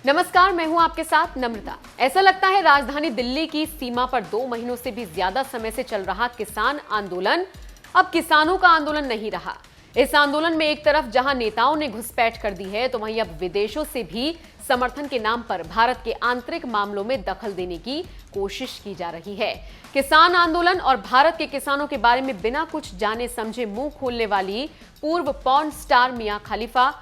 नमस्कार, मैं हूं आपके साथ नम्रता। ऐसा लगता है राजधानी दिल्ली की सीमा पर 2 महीनों से भी ज्यादा समय से चल रहा किसान आंदोलन अब किसानों का आंदोलन नहीं रहा। इस आंदोलन में एक तरफ जहां नेताओं ने घुसपैठ कर दी है, तो वहीं अब विदेशों से भी समर्थन के नाम पर भारत के आंतरिक मामलों में दखल देने की कोशिश की जा रही है। किसान आंदोलन और भारत के किसानों के बारे में बिना कुछ जाने समझे मुंह खोलने वाली पूर्व पॉर्न स्टार मिया खलीफा,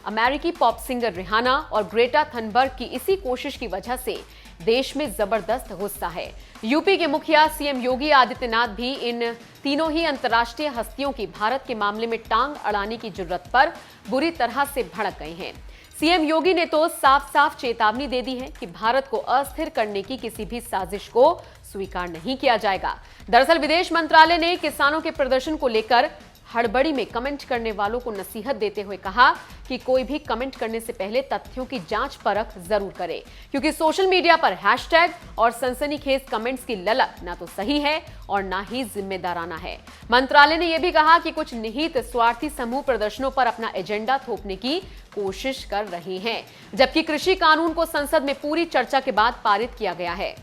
अमेरिकी पॉप सिंगर रिहाना और ग्रेटा थनबर्ग की इसी कोशिश की वजह से देश में जबरदस्त गुस्सा है। यूपी के मुखिया सीएम योगी आदित्यनाथ भी इन तीनों ही अंतर्राष्ट्रीय हस्तियों की भारत के मामले में टांग अड़ाने की जरूरत पर बुरी तरह से भड़क गए हैं। सीएम योगी ने तो साफ साफ चेतावनी दे दी है कि भारत को अस्थिर करने की किसी भी साजिश को स्वीकार नहीं किया जाएगा। दरअसल विदेश मंत्रालय ने किसानों के प्रदर्शन को लेकर हड़बड़ी में कमेंट करने वालों को नसीहत देते हुए कहा कि कोई भी कमेंट करने से पहले तथ्यों की जांच परख जरूर करे, क्योंकि सोशल मीडिया पर हैशटैग और सनसनीखेज कमेंट्स की ललक ना तो सही है और ना ही जिम्मेदाराना है। मंत्रालय ने यह भी कहा कि कुछ निहित स्वार्थी समूह प्रदर्शनों पर अपना एजेंडा थोपने की कोशिश कर रहे हैं, जबकि कृषि कानून को संसद में पूरी चर्चा के बाद पारित किया गया है।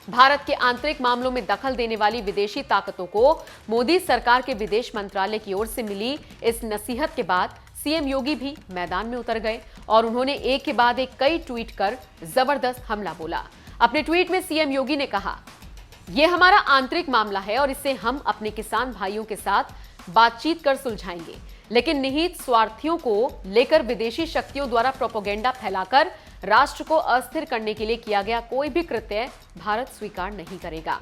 भारत के आंतरिक मामलों में दखल देने वाली विदेशी ताकतों को मोदी सरकार के विदेश मंत्रालय की ओर से मिली इस नसीहत के बाद सीएम योगी भी मैदान में उतर गए और उन्होंने एक के बाद एक कई ट्वीट कर जबरदस्त हमला बोला। अपने ट्वीट में सीएम योगी ने कहा, यह हमारा आंतरिक मामला है और इसे हम अपने किसान भाइयों के साथ बातचीत कर सुलझाएंगे, लेकिन निहित स्वार्थियों को लेकर विदेशी शक्तियों द्वारा प्रोपेगेंडा फैलाकर राष्ट्र को अस्थिर करने के लिए किया गया कोई भी कृत्य भारत स्वीकार नहीं करेगा।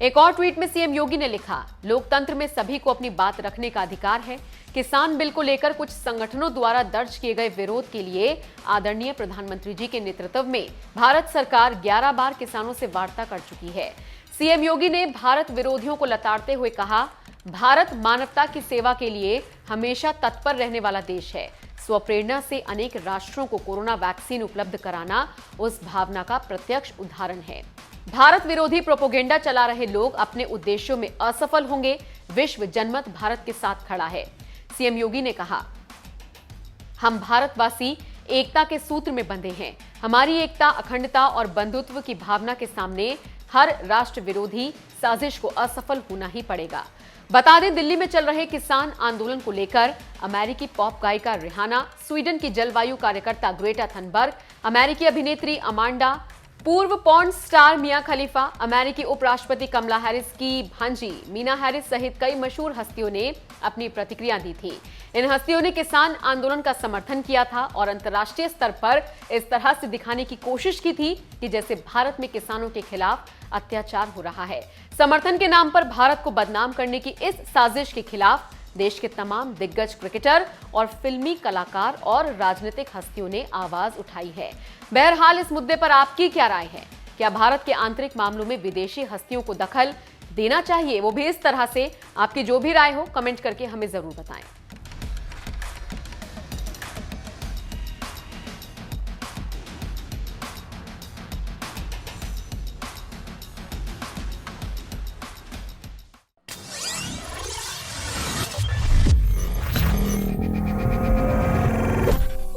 एक और ट्वीट में सीएम योगी ने लिखा, लोकतंत्र में सभी को अपनी बात रखने का अधिकार है। किसान बिल को लेकर कुछ संगठनों द्वारा दर्ज किए गए विरोध के लिए आदरणीय प्रधानमंत्री जी के नेतृत्व में भारत सरकार 11 बार किसानों से वार्ता कर चुकी है। सीएम योगी ने भारत विरोधियों को लताड़ते हुए कहा, भारत मानवता की सेवा के लिए हमेशा तत्पर रहने वाला देश है। स्वप्रेरणा से अनेक राष्ट्रों को कोरोना वैक्सीन उपलब्ध कराना उस भावना का प्रत्यक्ष उदाहरण है। भारत विरोधी प्रोपेगेंडा चला रहे लोग अपने उद्देश्यों में असफल होंगे। विश्व जनमत भारत के साथ खड़ा है। सीएम योगी ने कहा, हम भारतवासी एकता के सूत्र में बंधे हैं। हमारी एकता, अखंडता और बंधुत्व की भावना के सामने हर राष्ट्र विरोधी साजिश को असफल होना ही पड़ेगा। बता दें, दिल्ली में चल रहे किसान आंदोलन को लेकर अमेरिकी पॉप गायिका रिहाना, स्वीडन की जलवायु कार्यकर्ता ग्रेटा थनबर्ग, अमेरिकी अभिनेत्री अमांडा, पूर्व पॉर्न स्टार मिया खलीफा, अमेरिकी उपराष्ट्रपति कमला हैरिस की भांजी मीना हैरिस सहित कई मशहूर हस्तियों ने अपनी प्रतिक्रिया दी थी। इन हस्तियों ने किसान आंदोलन का समर्थन किया था और अंतर्राष्ट्रीय स्तर पर इस तरह से दिखाने की कोशिश की थी कि जैसे भारत में किसानों के खिलाफ अत्याचार हो रहा है। समर्थन के नाम पर भारत को बदनाम करने की इस साजिश के खिलाफ देश के तमाम दिग्गज क्रिकेटर और फिल्मी कलाकार और राजनीतिक हस्तियों ने आवाज उठाई है। बहरहाल इस मुद्दे पर आपकी क्या राय है? क्या भारत के आंतरिक मामलों में विदेशी हस्तियों को दखल देना चाहिए, वो भी इस तरह से? आपकी जो भी राय हो कमेंट करके हमें जरूर बताएं।